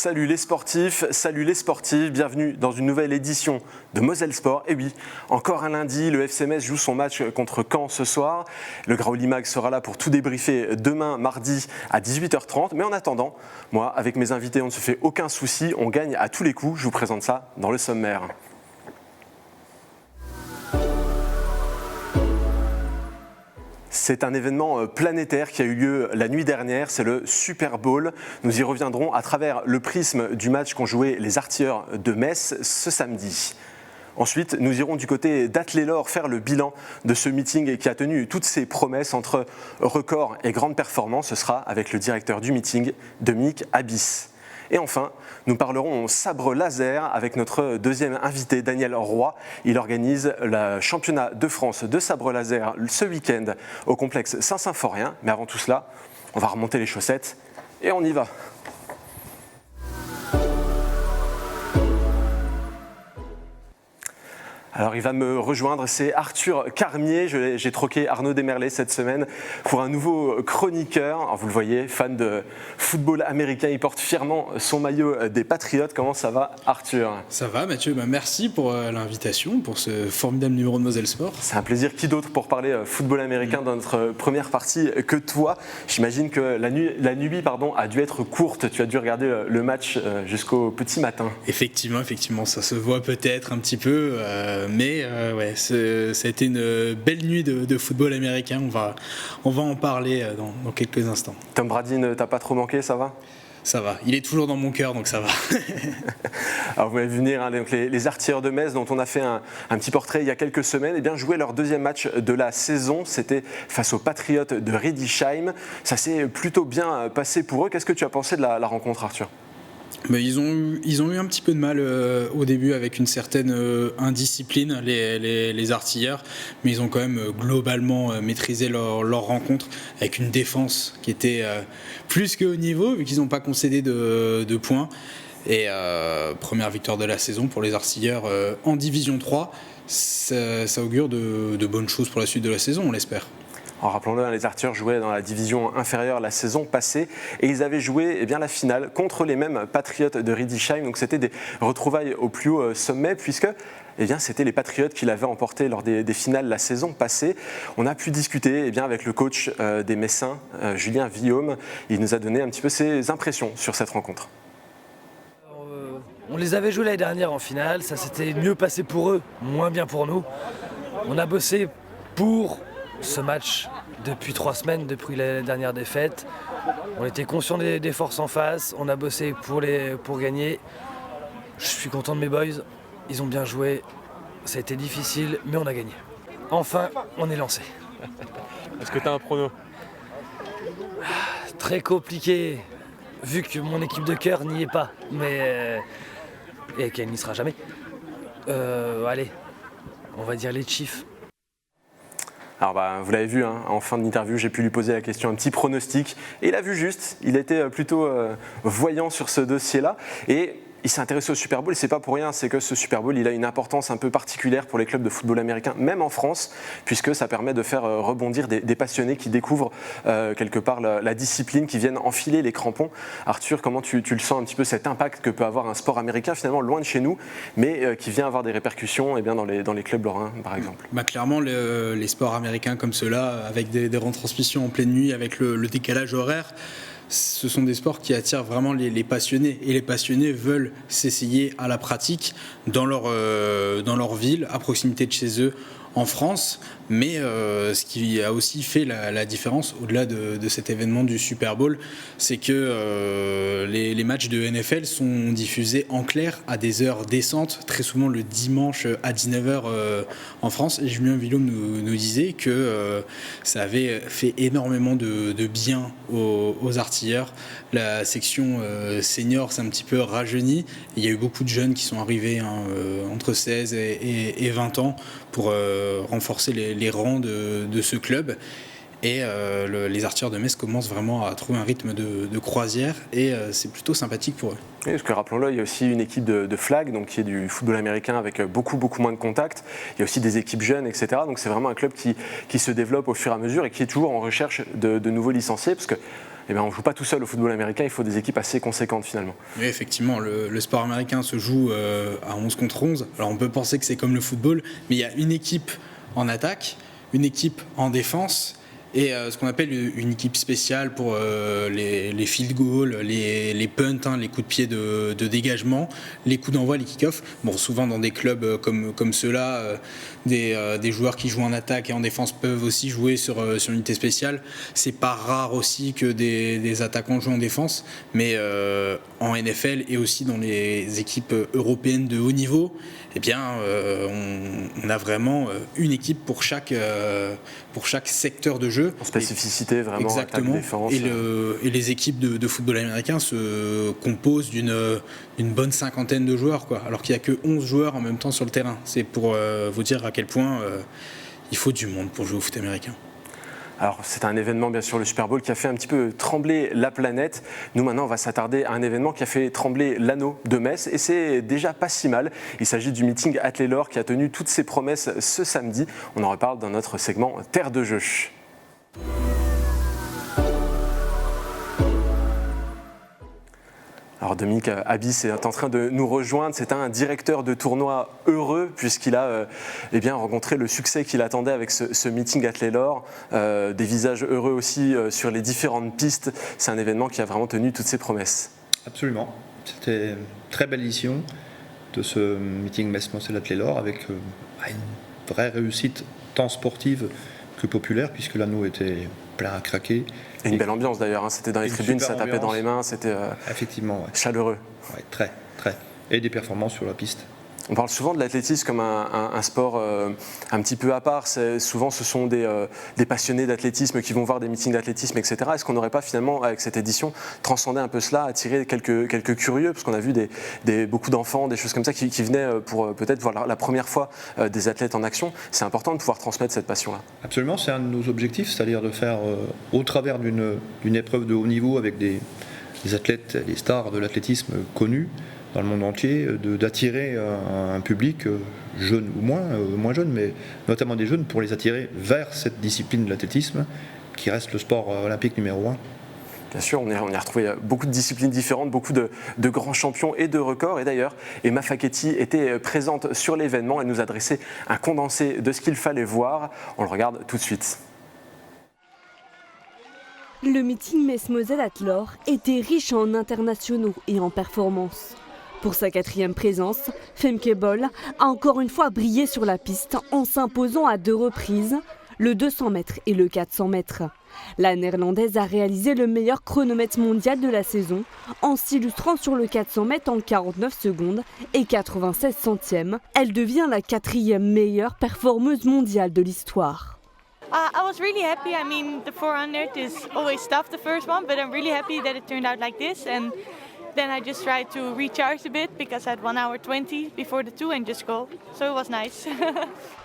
Salut les sportifs, bienvenue dans une nouvelle édition de Moselle Sport. Et oui, encore un lundi, le FC Metz joue son match contre Caen ce soir. Le Grauli Mag sera là pour tout débriefer demain mardi à 18h30. Mais en attendant, moi, avec mes invités, on ne se fait aucun souci, on gagne à tous les coups. Je vous présente ça dans le sommaire. C'est un événement planétaire qui a eu lieu la nuit dernière, c'est le Super Bowl. Nous y reviendrons à travers le prisme du match qu'ont joué les Artilleurs de Metz ce samedi. Ensuite, nous irons du côté d'Athlélor faire le bilan de ce meeting qui a tenu toutes ses promesses entre records et grandes performances. Ce sera avec le directeur du meeting, Dominique Abyss. Et enfin, nous parlerons sabre laser avec notre deuxième invité, Daniel Roy. Il organise le championnat de France de sabre laser ce week-end au complexe Saint-Symphorien. Mais avant tout cela, on va remonter les chaussettes et on y va. Alors il va me rejoindre, c'est Arthur Carmier. J'ai troqué Arnaud Desmerlet cette semaine pour un nouveau chroniqueur. Alors, vous le voyez, fan de football américain, il porte fièrement son maillot des Patriotes. Comment ça va, Arthur ? Ça va Mathieu, merci pour l'invitation, pour ce formidable numéro de Moselle Sport. C'est un plaisir. Qui d'autre pour parler football américain dans notre première partie que toi ? J'imagine que la nuit a dû être courte. Tu as dû regarder le match jusqu'au petit matin. Effectivement, ça se voit peut-être un petit peu. Mais ça a été une belle nuit de football américain. On va en parler dans quelques instants. Tom Brady ne t'a pas trop manqué, ça va ? Ça va, il est toujours dans mon cœur, donc ça va. Alors vous m'avez vu venir, donc les Artilleurs de Metz, dont on a fait un petit portrait il y a quelques semaines, jouaient leur deuxième match de la saison. C'était face aux Patriotes de Riedisheim. Ça s'est plutôt bien passé pour eux. Qu'est-ce que tu as pensé de la rencontre, Arthur ? Mais ils ont eu un petit peu de mal au début avec une certaine indiscipline, les artilleurs, mais ils ont quand même globalement maîtrisé leur rencontre avec une défense qui était plus que haut niveau, vu qu'ils n'ont pas concédé de points. Et première victoire de la saison pour les artilleurs en Division 3, ça augure de bonnes choses pour la suite de la saison, on l'espère. Alors rappelons-le, les Artilleurs jouaient dans la division inférieure la saison passée et ils avaient joué la finale contre les mêmes Patriotes de Riedisheim. Donc c'était des retrouvailles au plus haut sommet puisque c'était les Patriotes qui l'avaient emporté lors des finales la saison passée. On a pu discuter avec le coach des Messins, Julien Villaume. Il nous a donné un petit peu ses impressions sur cette rencontre. On les avait joués l'année dernière en finale, ça s'était mieux passé pour eux, moins bien pour nous. On a bossé pour ce match depuis 3 semaines, depuis la dernière défaite. On était conscients des forces en face, on a bossé pour gagner. Je suis content de mes boys, ils ont bien joué, ça a été difficile, mais on a gagné. Enfin, on est lancé. Est-ce que tu as un prono ? Très compliqué, vu que mon équipe de cœur n'y est pas, et qu'elle n'y sera jamais. Allez, on va dire les Chiefs. Alors vous l'avez vu, en fin d'interview, j'ai pu lui poser la question, un petit pronostic, et il a vu juste, il était plutôt voyant sur ce dossier-là, et il s'est intéressé au Super Bowl, et c'est pas pour rien, c'est que ce Super Bowl, il a une importance un peu particulière pour les clubs de football américain, même en France, puisque ça permet de faire rebondir des passionnés qui découvrent quelque part la discipline, qui viennent enfiler les crampons. Arthur, comment tu le sens un petit peu, cet impact que peut avoir un sport américain, finalement loin de chez nous, mais qui vient avoir des répercussions dans les clubs lorrains, par exemple ? Clairement, les sports américains comme ceux-là, avec des retransmissions en pleine nuit, avec le décalage horaire, ce sont des sports qui attirent vraiment les passionnés, et les passionnés veulent s'essayer à la pratique dans leur ville, à proximité de chez eux, en France. Mais ce qui a aussi fait la différence au-delà de cet événement du Super Bowl, c'est que les matchs de NFL sont diffusés en clair à des heures décentes, très souvent le dimanche à 19h en France. Et Julien Villaume nous disait que ça avait fait énormément de bien aux artilleurs. La section senior s'est un petit peu rajeunie. Il y a eu beaucoup de jeunes qui sont arrivés entre 16 et 20 ans pour renforcer les rangs de ce club. Et les artilleurs de Metz commencent vraiment à trouver un rythme de croisière et c'est plutôt sympathique pour eux. Oui, parce que rappelons-le, il y a aussi une équipe de flag, donc qui est du football américain avec beaucoup moins de contacts. Il y a aussi des équipes jeunes, etc. Donc c'est vraiment un club qui se développe au fur et à mesure et qui est toujours en recherche de nouveaux licenciés, parce que on ne joue pas tout seul au football américain, il faut des équipes assez conséquentes finalement. Oui, effectivement, le sport américain se joue à 11 contre 11. Alors on peut penser que c'est comme le football, mais il y a une équipe en attaque, une équipe en défense et ce qu'on appelle une équipe spéciale pour les field goals, les punts, les coups de pied de dégagement, les coups d'envoi, les kick-offs. Bon, souvent dans des clubs comme ceux-là, des joueurs qui jouent en attaque et en défense peuvent aussi jouer sur une unité spéciale. C'est pas rare aussi que des attaquants jouent en défense, mais en NFL et aussi dans les équipes européennes de haut niveau, eh bien, on a vraiment une équipe pour chaque secteur de jeu. En spécificité, vraiment, exactement. Attaque, défense. Et les équipes de football américain se composent d'une bonne cinquantaine de joueurs, quoi, alors qu'il n'y a que 11 joueurs en même temps sur le terrain. C'est pour vous dire à quel point il faut du monde pour jouer au foot américain. Alors c'est un événement bien sûr, le Super Bowl, qui a fait un petit peu trembler la planète. Nous maintenant on va s'attarder à un événement qui a fait trembler l'anneau de Metz et c'est déjà pas si mal. Il s'agit du meeting Athlé-Lor qui a tenu toutes ses promesses ce samedi. On en reparle dans notre segment Terre de jeu. Alors Dominique Abyss est en train de nous rejoindre, c'est un directeur de tournoi heureux puisqu'il a rencontré le succès qu'il attendait avec ce meeting Athlé-Lor, des visages heureux aussi sur les différentes pistes. C'est un événement qui a vraiment tenu toutes ses promesses. Absolument, c'était une très belle édition de ce meeting Metz-Moncel Athlé-Lor avec une vraie réussite tant sportive que populaire puisque l'anneau était plein à craquer. Et une belle ambiance d'ailleurs, c'était dans les tribunes, ça tapait dans les mains, c'était effectivement, chaleureux. Ouais, très. Et des performances sur la piste. On parle souvent de l'athlétisme comme un sport un petit peu à part. Souvent, ce sont des passionnés d'athlétisme qui vont voir des meetings d'athlétisme, etc. Est-ce qu'on n'aurait pas finalement, avec cette édition, transcendé un peu cela, attiré quelques curieux, parce qu'on a vu beaucoup d'enfants, des choses comme ça, qui venaient pour peut-être voir la première fois des athlètes en action. C'est important de pouvoir transmettre cette passion-là. Absolument, c'est un de nos objectifs, c'est-à-dire de faire, au travers d'une épreuve de haut niveau avec des athlètes, des stars de l'athlétisme connus, dans le monde entier, d'attirer un public jeune ou moins jeune, mais notamment des jeunes, pour les attirer vers cette discipline de l'athlétisme qui reste le sport olympique numéro 1. Bien sûr, on y a retrouvé beaucoup de disciplines différentes, beaucoup de grands champions et de records. Et d'ailleurs, Emma Facchetti était présente sur l'événement. Elle nous a dressé un condensé de ce qu'il fallait voir. On le regarde tout de suite. Le meeting Metz-Moselle Athlé-Lor était riche en internationaux et en performances. Pour sa 4e présence, Femke Bol a encore une fois brillé sur la piste en s'imposant à 2 reprises, le 200 mètres et le 400 mètres. La Néerlandaise a réalisé le meilleur chronomètre mondial de la saison en s'illustrant sur le 400 mètres en 49 secondes et 96 centièmes. Elle devient la 4e meilleure performeuse mondiale de l'histoire. I was really happy. I mean, the 400 is always tough, the first one, but I'm really happy that it turned out like this. And then I just tried to recharge a bit because I had 1 hour 20 before the 2 and just go. So it was nice.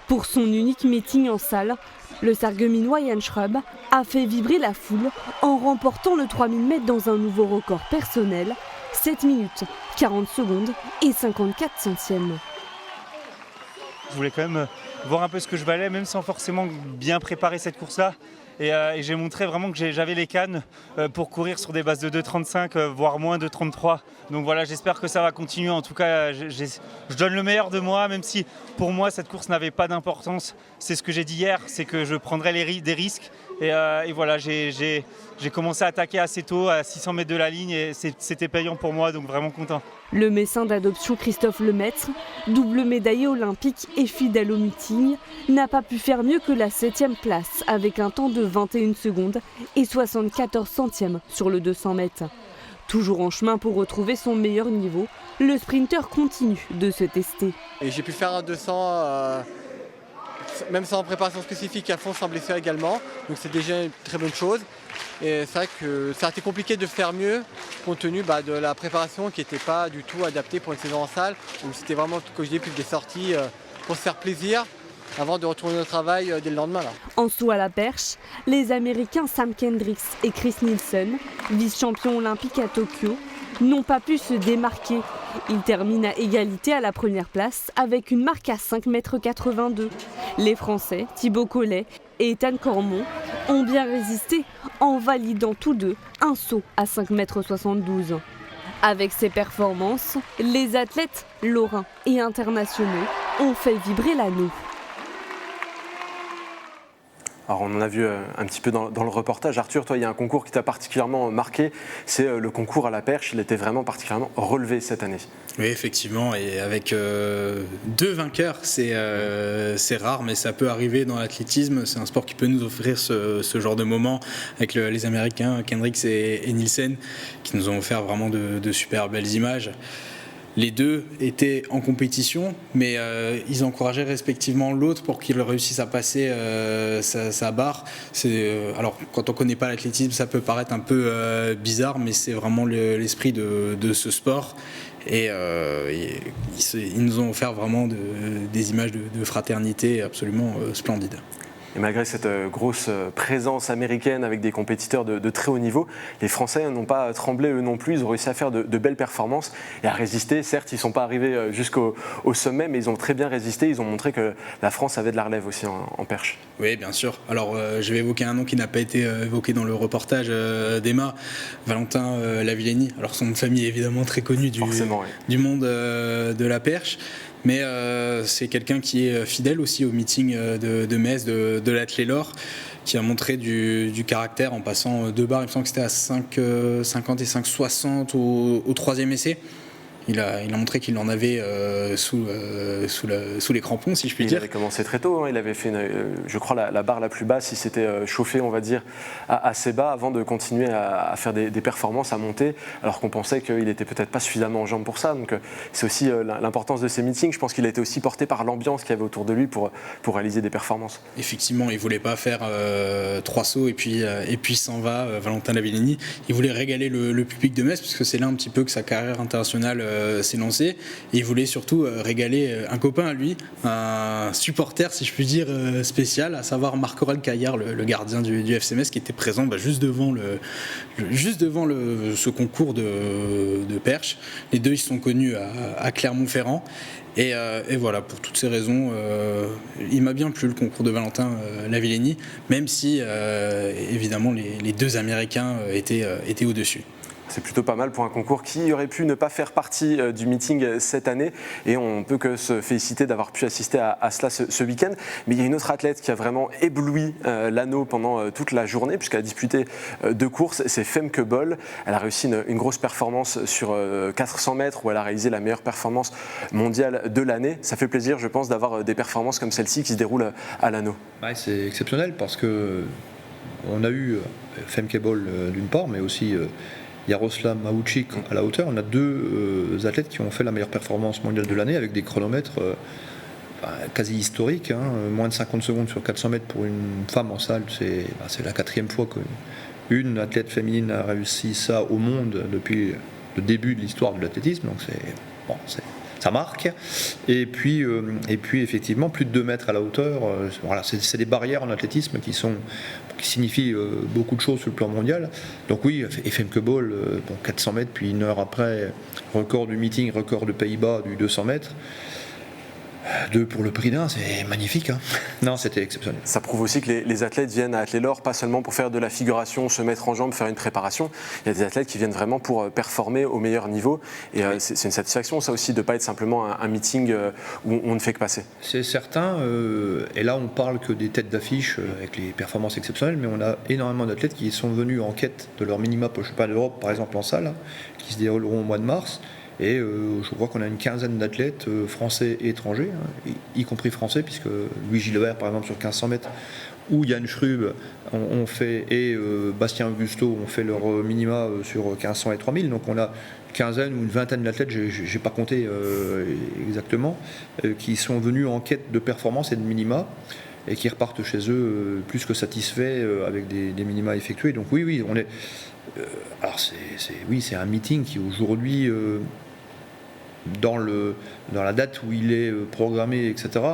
Pour son unique meeting en salle, le Sarregueminois Jan Schrub a fait vibrer la foule en remportant le 3000 mètres dans un nouveau record personnel, 7 minutes, 40 secondes et 54 centièmes. Je voulais quand même voir un peu ce que je valais, même sans forcément bien préparer cette course-là. Et j'ai montré vraiment que j'avais les cannes pour courir sur des bases de 2,35, voire moins de 2,33. Donc voilà, j'espère que ça va continuer. En tout cas, je donne le meilleur de moi, même si pour moi cette course n'avait pas d'importance. C'est ce que j'ai dit hier, c'est que je prendrais des risques. Et voilà, j'ai commencé à attaquer assez tôt, à 600 mètres de la ligne, et c'était payant pour moi, donc vraiment content. Le Messin d'adoption Christophe Lemaître, double médaillé olympique et fidèle au meeting, n'a pas pu faire mieux que la 7e place avec un temps de 21 secondes et 74 centièmes sur le 200 mètres. Toujours en chemin pour retrouver son meilleur niveau, le sprinter continue de se tester. Et j'ai pu faire un 200 même sans préparation spécifique à fond, sans blessure également, donc c'est déjà une très bonne chose. Et c'est vrai que ça a été compliqué de faire mieux compte tenu de la préparation qui n'était pas du tout adaptée pour une saison en salle, où c'était vraiment, comme je dis, plus des sorties pour se faire plaisir. avant de retourner au travail dès le lendemain. Là. En saut à la perche, les Américains Sam Kendricks et Chris Nielsen, vice-champions olympiques à Tokyo, n'ont pas pu se démarquer. Ils terminent à égalité à la première place avec une marque à 5,82 m. Les Français, Thibaut Collet et Ethan Cormont, ont bien résisté en validant tous deux un saut à 5,72 m. Avec ces performances, les athlètes lorrains et internationaux ont fait vibrer l'anneau. Alors on en a vu un petit peu dans le reportage. Arthur, toi, il y a un concours qui t'a particulièrement marqué, c'est le concours à la perche. Il était vraiment particulièrement relevé cette année. Oui, effectivement, et avec 2 vainqueurs, c'est rare, mais ça peut arriver dans l'athlétisme. C'est un sport qui peut nous offrir ce genre de moment avec les Américains Kendricks et Nielsen, qui nous ont offert vraiment de super belles images. Les deux étaient en compétition, mais ils encourageaient respectivement l'autre pour qu'il réussisse à passer sa barre. Alors, quand on ne connaît pas l'athlétisme, ça peut paraître un peu bizarre, mais c'est vraiment l'esprit de ce sport. Et ils nous ont offert vraiment des images de fraternité absolument splendides. Et malgré cette grosse présence américaine avec des compétiteurs de très haut niveau, les Français n'ont pas tremblé eux non plus. Ils ont réussi à faire de belles performances et à résister. Certes, ils ne sont pas arrivés jusqu'au sommet, mais ils ont très bien résisté. Ils ont montré que la France avait de la relève aussi en perche. Oui, bien sûr. Alors, je vais évoquer un nom qui n'a pas été évoqué dans le reportage d'Emma, Valentin Lavillenie. Alors, son nom de famille est évidemment très connu du monde de la perche. Mais c'est quelqu'un qui est fidèle aussi au meeting de Metz, de l'Athlé Lor, qui a montré du caractère en passant 2 barres. Il me semble que c'était à 5,50 et 5,60 au 3e essai. Il a montré qu'il en avait sous les crampons, si je puis dire. Il avait commencé très tôt, hein. Il avait fait, je crois, la barre la plus basse. Il s'était chauffé, on va dire, assez bas avant de continuer à faire des performances, à monter, alors qu'on pensait qu'il n'était peut-être pas suffisamment en jambes pour ça. Donc c'est aussi l'importance de ces meetings. Je pense qu'il a été aussi porté par l'ambiance qu'il y avait autour de lui pour réaliser des performances. Effectivement, il ne voulait pas faire 3 sauts et puis s'en va, Valentin Lavillenie. Il voulait régaler le public de Metz, puisque c'est là un petit peu que sa carrière internationale s'est lancé, et il voulait surtout régaler un copain à lui, un supporter, si je puis dire, spécial, à savoir Marc-Aurèle Caillard, le gardien du FC Metz, qui était présent juste devant ce concours de perche. Les deux, ils se sont connus à Clermont-Ferrand. Et voilà, pour toutes ces raisons, il m'a bien plu le concours de Valentin Lavillenie, même si évidemment les 2 Américains étaient au-dessus. C'est plutôt pas mal pour un concours qui aurait pu ne pas faire partie du meeting cette année, et on ne peut que se féliciter d'avoir pu assister à cela ce week-end. Mais il y a une autre athlète qui a vraiment ébloui l'anneau pendant toute la journée, puisqu'elle a disputé 2 courses, c'est Femke Bol. Elle a réussi une grosse performance sur 400 mètres, où elle a réalisé la meilleure performance mondiale de l'année. Ça fait plaisir, je pense, d'avoir des performances comme celle-ci qui se déroulent à l'anneau. Ouais, c'est exceptionnel parce que on a eu Femke Bol d'une part, mais aussi Jaroslav Mahoučík à la hauteur. On a 2 athlètes qui ont fait la meilleure performance mondiale de l'année avec des chronomètres quasi historiques, hein. Moins de 50 secondes sur 400 mètres pour une femme en salle, c'est la 4e fois qu'une athlète féminine a réussi ça au monde depuis le début de l'histoire de l'athlétisme. Donc ça marque. Et puis effectivement, plus de 2 mètres à la hauteur. Voilà, c'est des barrières en athlétisme qui signifient beaucoup de choses sur le plan mondial. Donc oui, Femke Bol, 400 mètres, puis 1 heure après, record du meeting, record de Pays-Bas du 200 mètres. 2 pour le prix d'un, c'est magnifique, hein. Non, c'était exceptionnel. Ça prouve aussi que les athlètes viennent à Athlé Lor pas seulement pour faire de la figuration, se mettre en jambes, faire une préparation. Il y a des athlètes qui viennent vraiment pour performer au meilleur niveau. Et c'est une satisfaction, ça aussi, de ne pas être simplement un meeting où on ne fait que passer. C'est certain. Et là, on parle que des têtes d'affiche avec les performances exceptionnelles, mais on a énormément d'athlètes qui sont venus en quête de leur minima pour le championnat d'Europe, par exemple en salle, qui se dérouleront au mois de mars. Et je crois qu'on a une 15aine d'athlètes français et étrangers, hein, y compris français, puisque Louis Gilbert, par exemple, sur 1500 mètres, ou Yann Schrub et Bastien Augusto ont fait leur minima sur 1500 et 3000. Donc on a une quinzaine ou une vingtaine d'athlètes, je n'ai pas compté exactement, qui sont venus en quête de performance et de minima, et qui repartent chez eux plus que satisfaits avec des minima effectués. Donc oui, on est... alors c'est un meeting qui aujourd'hui dans la date où il est programmé, etc.,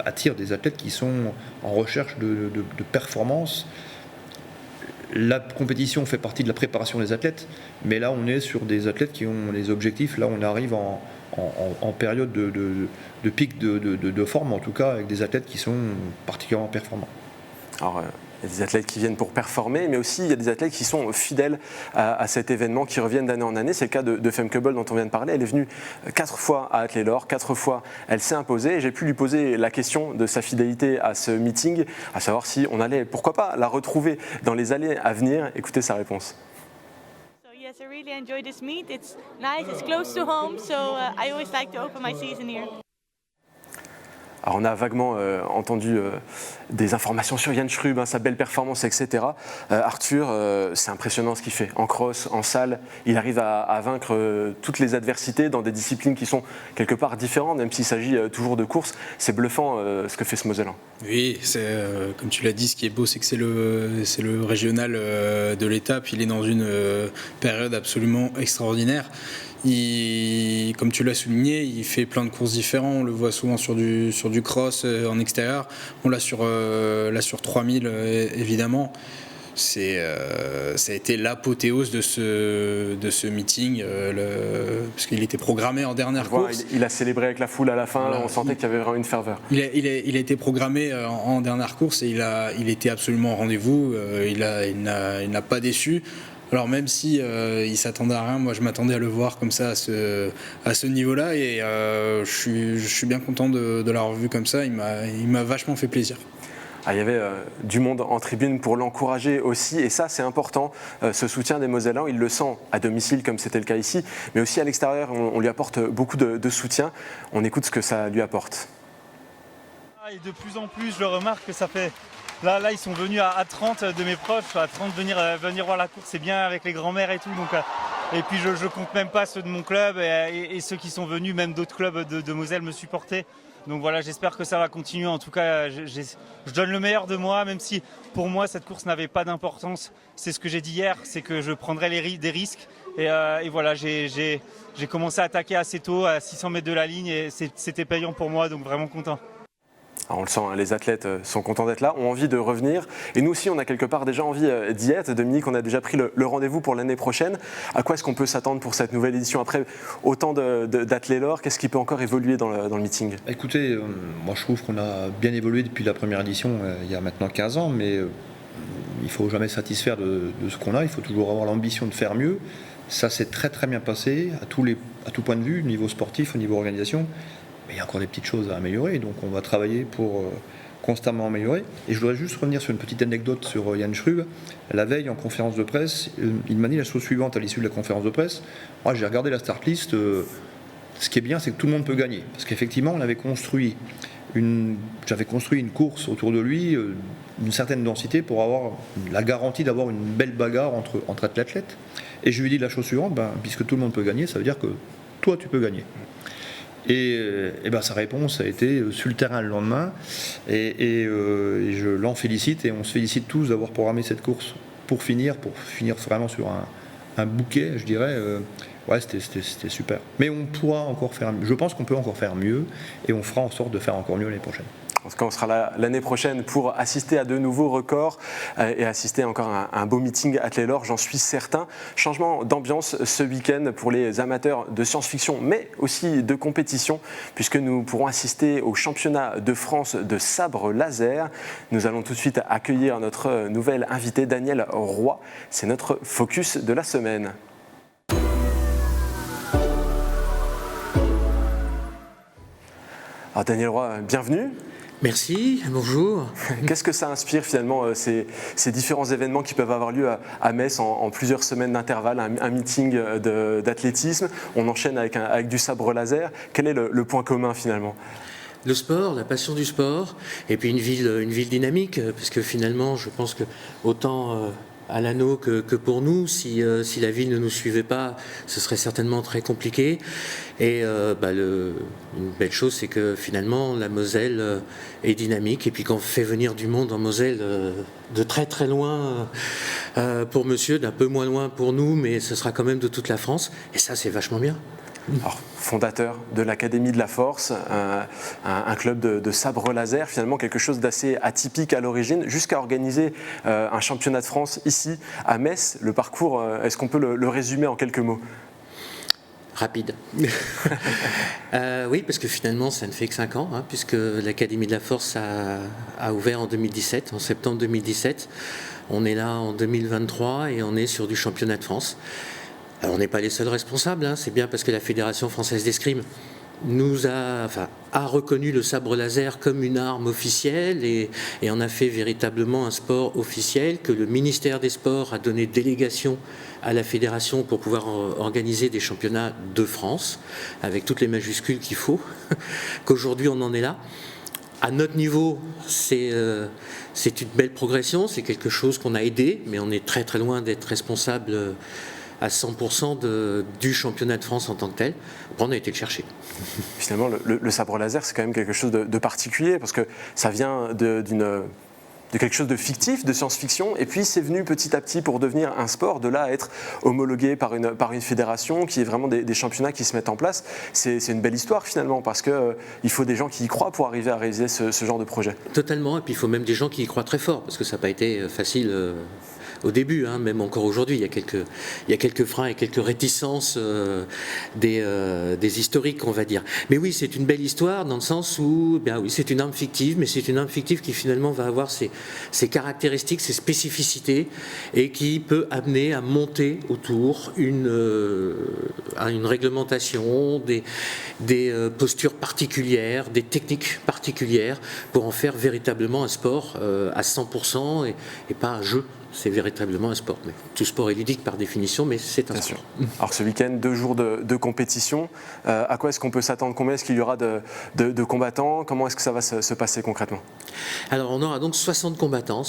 attire des athlètes qui sont en recherche de performance. La compétition fait partie de la préparation des athlètes, mais là on est sur des athlètes qui ont les objectifs. Là on arrive en période de pic de forme, en tout cas avec des athlètes qui sont particulièrement performants. Alors, il y a des athlètes qui viennent pour performer, mais aussi il y a des athlètes qui sont fidèles à cet événement, qui reviennent d'année en année. C'est le cas de Femke Bol dont on vient de parler. Elle est venue 4 fois à Athlée-Laure, 4 fois elle s'est imposée. Et j'ai pu lui poser la question de sa fidélité à ce meeting, à savoir si on allait, pourquoi pas, la retrouver dans les années à venir. Écoutez sa réponse. Yes, I really enjoy this meet. It's nice, it's close to home, so I always like to open my season here. Alors on a vaguement entendu des informations sur Jan Schrub, sa belle performance, etc. Arthur, c'est impressionnant ce qu'il fait. En cross, en salle, il arrive à vaincre toutes les adversités dans des disciplines qui sont quelque part différentes, même s'il s'agit toujours de course. C'est bluffant ce que fait ce Mosellan. Oui, comme tu l'as dit, ce qui est beau, c'est que c'est le régional de l'étape. Il est dans une période absolument extraordinaire. Comme tu l'as souligné, il fait plein de courses différentes. On le voit souvent sur du cross en extérieur. On l'a sur 3000 évidemment. Ça a été l'apothéose de ce meeting, parce qu'il était programmé en dernière course. Il a célébré avec la foule à la fin. Voilà, on sentait qu'il y avait vraiment une ferveur. Il a été programmé en dernière course et il était absolument au rendez-vous. Il n'a pas déçu. Alors même si il s'attendait à rien, moi je m'attendais à le voir comme ça à ce niveau-là, et je suis bien content de l'avoir vu comme ça. Il m'a vachement fait plaisir. Il y avait du monde en tribune pour l'encourager aussi, et ça c'est important, ce soutien des Mosellans. Il le sent à domicile comme c'était le cas ici, mais aussi à l'extérieur, on lui apporte beaucoup de soutien. On écoute ce que ça lui apporte. Et de plus en plus, je le remarque que ça fait... Là, ils sont venus à 30 de mes proches, à 30 venir voir la course, c'est bien avec les grands-mères et tout. Donc, et puis je compte même pas ceux de mon club et ceux qui sont venus, même d'autres clubs de Moselle me supporter. Donc voilà, j'espère que ça va continuer. En tout cas, je donne le meilleur de moi, même si pour moi cette course n'avait pas d'importance. C'est ce que j'ai dit hier, c'est que je prendrais des risques. Et voilà, j'ai commencé à attaquer assez tôt, à 600 mètres de la ligne, et c'était payant pour moi, donc vraiment content. Alors on le sent, les athlètes sont contents d'être là, ont envie de revenir. Et nous aussi, on a quelque part déjà envie d'y être. Dominique, on a déjà pris le rendez-vous pour l'année prochaine. À quoi est-ce qu'on peut s'attendre pour cette nouvelle édition? Après autant d'Athlée-Laure, qu'est-ce qui peut encore évoluer dans le meeting? Écoutez, moi je trouve qu'on a bien évolué depuis la première édition, il y a maintenant 15 ans, mais il ne faut jamais satisfaire de ce qu'on a. Il faut toujours avoir l'ambition de faire mieux. Ça s'est très très bien passé à tout point de vue, au niveau sportif, au niveau organisation. Mais il y a encore des petites choses à améliorer, donc on va travailler pour constamment améliorer. Et je voudrais juste revenir sur une petite anecdote sur Jan Schrub. La veille, en conférence de presse, il m'a dit la chose suivante à l'issue de la conférence de presse. Moi, j'ai regardé la start list. Ce qui est bien, c'est que tout le monde peut gagner. Parce qu'effectivement, j'avais construit une course autour de lui, d'une certaine densité, pour avoir la garantie d'avoir une belle bagarre entre athlètes. Et je lui ai dit la chose suivante, puisque tout le monde peut gagner, ça veut dire que toi, tu peux gagner. Et sa réponse a été sur le terrain le lendemain, et je l'en félicite, et on se félicite tous d'avoir programmé cette course pour finir vraiment sur un bouquet, je dirais. Ouais, c'était super. Mais on pourra encore faire mieux. Je pense qu'on peut encore faire mieux, et on fera en sorte de faire encore mieux l'année prochaine. En tout cas, on sera là l'année prochaine pour assister à de nouveaux records et assister encore à un beau meeting Athlée-Laure, j'en suis certain. Changement d'ambiance ce week-end pour les amateurs de science-fiction, mais aussi de compétition, puisque nous pourrons assister au championnat de France de sabre laser. Nous allons tout de suite accueillir notre nouvel invité, Daniel Roy. C'est notre focus de la semaine. Alors Daniel Roy, bienvenue. Merci, bonjour. Qu'est-ce que ça inspire finalement ces différents événements qui peuvent avoir lieu à Metz en plusieurs semaines d'intervalle, un meeting d'athlétisme, on enchaîne avec du sabre laser. Quel est le point commun finalement ? Le sport, la passion du sport, et puis une ville dynamique, parce que finalement je pense que autant à l'anneau que pour nous, si la ville ne nous suivait pas, ce serait certainement très compliqué. Et une belle chose, c'est que finalement la Moselle est dynamique, et puis qu'on fait venir du monde en Moselle de très très loin pour monsieur, d'un peu moins loin pour nous, mais ce sera quand même de toute la France, et ça c'est vachement bien. Alors, fondateur de l'Académie de la Force, un club de sabre laser, finalement quelque chose d'assez atypique à l'origine, jusqu'à organiser un championnat de France ici à Metz. Le parcours, est-ce qu'on peut le résumer en quelques mots ? Rapide. Oui, parce que finalement, ça ne fait que 5 ans, puisque l'Académie de la Force a ouvert en 2017, en septembre 2017. On est là en 2023 et on est sur du championnat de France. Alors, on n'est pas les seuls responsables, c'est bien parce que la Fédération française d'escrime a reconnu le sabre laser comme une arme officielle et en a fait véritablement un sport officiel, que le ministère des Sports a donné délégation à la fédération pour pouvoir organiser des championnats de France, avec toutes les majuscules qu'il faut, qu'aujourd'hui on en est là. À notre niveau, c'est une belle progression, c'est quelque chose qu'on a aidé, mais on est très très loin d'être responsable à 100% du championnat de France en tant que tel. Après, on a été le chercher. Finalement, le sabre laser, c'est quand même quelque chose de particulier, parce que ça vient de quelque chose de fictif, de science-fiction, et puis c'est venu petit à petit pour devenir un sport, de là à être homologué par une fédération, qui est vraiment des championnats qui se mettent en place. C'est une belle histoire finalement, parce qu'il faut des gens qui y croient pour arriver à réaliser ce genre de projet. Totalement, et puis il faut même des gens qui y croient très fort, parce que ça n'a pas été facile au début, même encore aujourd'hui, il y a quelques freins et quelques réticences des historiques, on va dire. Mais oui, c'est une belle histoire dans le sens où, oui, c'est une arme fictive, mais c'est une arme fictive qui finalement va avoir ses caractéristiques, ses spécificités, et qui peut amener à monter autour une réglementation, des postures particulières, des techniques particulières, pour en faire véritablement un sport à 100% et pas un jeu. C'est véritablement un sport. Mais tout sport est ludique par définition, mais c'est un Bien sport. Sûr. Alors ce week-end, 2 jours de compétition. À quoi est-ce qu'on peut s'attendre ? Combien est-ce qu'il y aura de combattants ? Comment est-ce que ça va se passer concrètement ? Alors on aura donc 60 combattants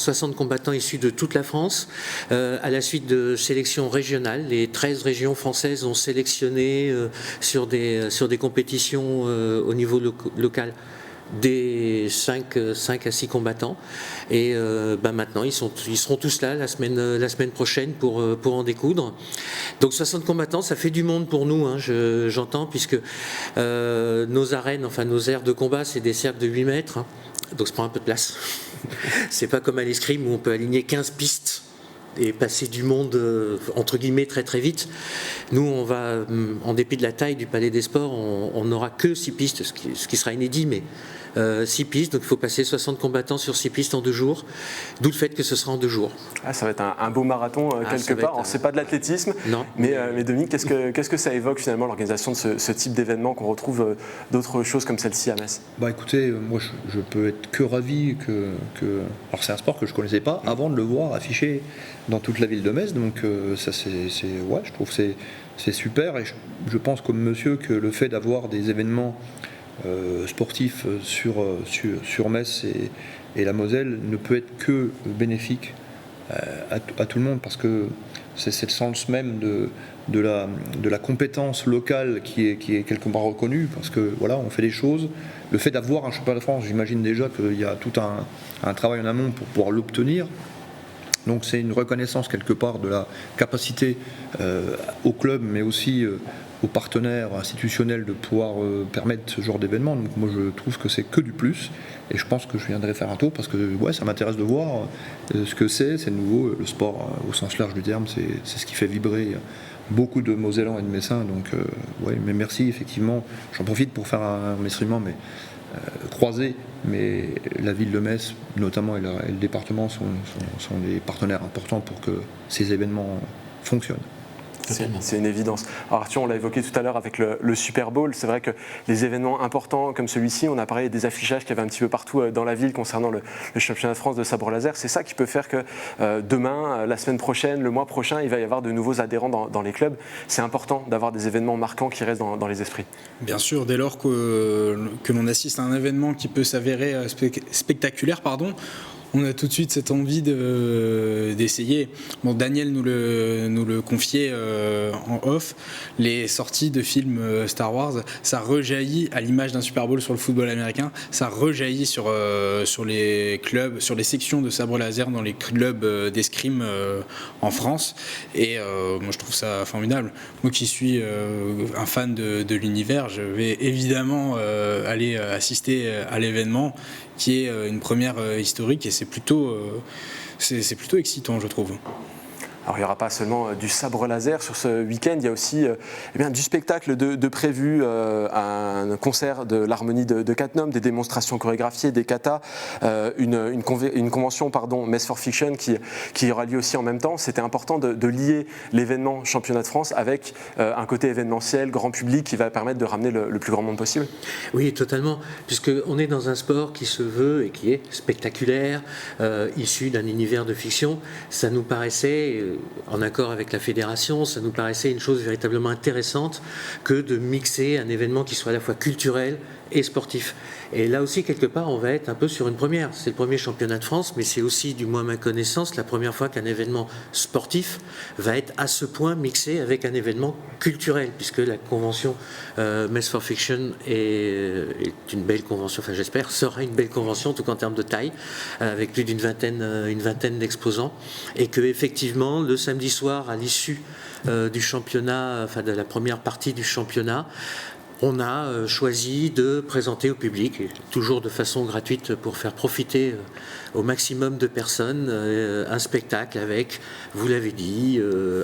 issus de toute la France, à la suite de sélections régionales. Les 13 régions françaises ont sélectionné sur des compétitions au niveau local des 5 à 6 combattants, et maintenant ils seront tous là la semaine prochaine pour en découdre. Donc 60 combattants, ça fait du monde pour nous, j'entends, puisque nos arènes, nos aires de combat, c'est des cercles de 8 mètres, donc ça prend un peu de place. C'est pas comme à l'escrime où on peut aligner 15 pistes et passer du monde entre guillemets très très vite. Nous, on va, en dépit de la taille du Palais des Sports, on n'aura que 6 pistes, ce qui sera inédit, mais 6 pistes, donc il faut passer 60 combattants sur 6 pistes en 2 jours, d'où le fait que ce sera en 2 jours. Ça va être un beau marathon quelque part. Alors, c'est pas de l'athlétisme, mais Dominique, qu'est-ce que ça évoque finalement l'organisation de ce type d'événement, qu'on retrouve d'autres choses comme celle-ci à Metz ? Écoutez, moi je peux être que ravi alors c'est un sport que je connaissais pas avant de le voir affiché dans toute la ville de Metz, donc ça je trouve que c'est super, et je pense comme monsieur que le fait d'avoir des événements sportifs sur Metz et la Moselle ne peut être que bénéfique à tout le monde, parce que c'est le sens même de la compétence locale qui est quelque part reconnue, parce que voilà, on fait des choses. Le fait d'avoir un championnat de France, j'imagine déjà qu'il y a tout un travail en amont pour pouvoir l'obtenir. Donc c'est une reconnaissance quelque part de la capacité au club, mais aussi aux partenaires institutionnels de pouvoir permettre ce genre d'événement. Donc moi je trouve que c'est que du plus, et je pense que je viendrai faire un tour, parce que ça m'intéresse de voir ce que c'est nouveau, le sport au sens large du terme, c'est ce qui fait vibrer beaucoup de Mosellans et de Messins. Donc mais merci, effectivement, j'en profite pour faire un remerciement, mais croisé, mais la ville de Metz notamment et le département sont des partenaires importants pour que ces événements fonctionnent. C'est une évidence. Alors Arthur, on l'a évoqué tout à l'heure avec le Super Bowl. C'est vrai que les événements importants comme celui-ci, on a parlé des affichages qu'il y avait un petit peu partout dans la ville concernant le championnat de France de sabre laser. C'est ça qui peut faire que demain, la semaine prochaine, le mois prochain, il va y avoir de nouveaux adhérents dans les clubs. C'est important d'avoir des événements marquants qui restent dans les esprits. Bien sûr, dès lors que l'on assiste à un événement qui peut s'avérer spectaculaire, On a tout de suite cette envie d'essayer. Bon, Daniel nous le confiait en off. Les sorties de films Star Wars, ça rejaillit à l'image d'un Super Bowl sur le football américain. Ça rejaillit sur les clubs, sur les sections de sabre laser dans les clubs d'escrime en France. Et moi, je trouve ça formidable. Moi qui suis un fan de l'univers, je vais évidemment aller assister à l'événement qui est une première historique et c'est plutôt excitant, je trouve. Alors il n'y aura pas seulement du sabre laser sur ce week-end, il y a aussi du spectacle de prévu, un concert de l'harmonie de Catnum, des démonstrations chorégraphiées, des katas, une convention Mess for Fiction qui aura lieu aussi en même temps. C'était important de lier l'événement championnat de France avec un côté événementiel, grand public qui va permettre de ramener le plus grand monde possible. Oui, totalement, puisqu'on est dans un sport qui se veut et qui est spectaculaire, issu d'un univers de fiction. Ça nous paraissait, en accord avec la fédération, ça nous paraissait une chose véritablement intéressante que de mixer un événement qui soit à la fois culturel et sportif. Et là aussi, quelque part, on va être un peu sur une première. C'est le premier championnat de France, mais c'est aussi, du moins à ma connaissance, la première fois qu'un événement sportif va être à ce point mixé avec un événement culturel, puisque la convention Mess for Fiction est une belle convention, enfin j'espère, sera une belle convention, en tout cas en termes de taille, avec plus d'une vingtaine d'exposants, et que effectivement, le samedi soir, à l'issue du championnat, enfin de la première partie du championnat, on a choisi de présenter au public, toujours de façon gratuite pour faire profiter au maximum de personnes, un spectacle avec, vous l'avez dit,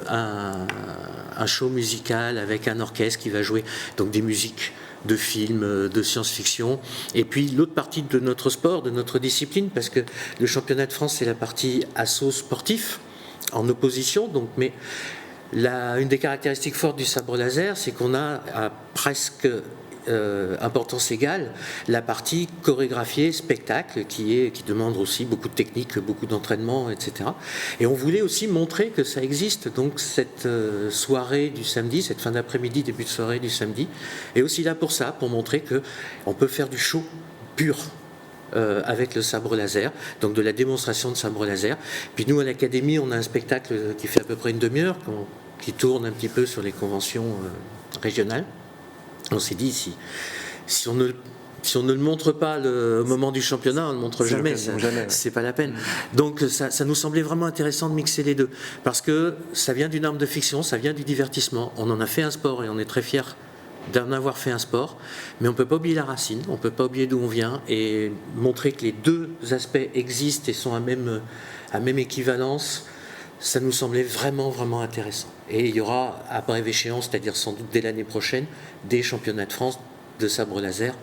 un show musical avec un orchestre qui va jouer donc des musiques de films, de science-fiction. Et puis l'autre partie de notre sport, de notre discipline, parce que le championnat de France, c'est la partie assaut sportif, en opposition, donc, mais une des caractéristiques fortes du sabre laser, c'est qu'on a à presque importance égale la partie chorégraphiée, spectacle, qui demande aussi beaucoup de technique, beaucoup d'entraînement, etc. Et on voulait aussi montrer que ça existe, donc cette soirée du samedi, cette fin d'après-midi, début de soirée du samedi, est aussi là pour ça, pour montrer qu'on peut faire du show pur. Avec le sabre laser, donc de la démonstration de sabre laser. Puis nous, à l'Académie, on a un spectacle qui fait à peu près une demi-heure, qui tourne un petit peu sur les conventions régionales. On s'est dit, si on ne le montre pas au moment du championnat, on ne le montre jamais. C'est pas la peine. Donc ça nous semblait vraiment intéressant de mixer les deux, parce que ça vient d'une arme de fiction, ça vient du divertissement. On en a fait un sport et on est très fiers d'en avoir fait un sport, mais on ne peut pas oublier la racine, on ne peut pas oublier d'où on vient, et montrer que les deux aspects existent et sont à même équivalence, ça nous semblait vraiment, vraiment intéressant. Et il y aura, à brève échéance, c'est-à-dire sans doute dès l'année prochaine, des championnats de France de sabre laser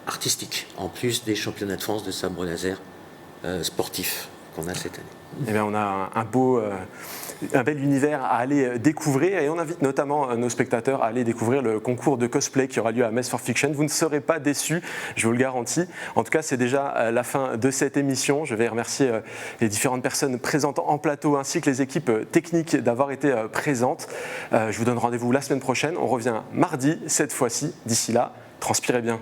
artistique, en plus des championnats de France de sabre laser sportifs qu'on a cette année. Eh bien, on a un bel univers à aller découvrir, et on invite notamment nos spectateurs à aller découvrir le concours de cosplay qui aura lieu à Mess for Fiction. Vous ne serez pas déçus, je vous le garantis. En tout cas, c'est déjà la fin de cette émission. Je vais remercier les différentes personnes présentes en plateau ainsi que les équipes techniques d'avoir été présentes. Je vous donne rendez-vous la semaine prochaine. On revient mardi cette fois-ci. D'ici là, transpirez bien.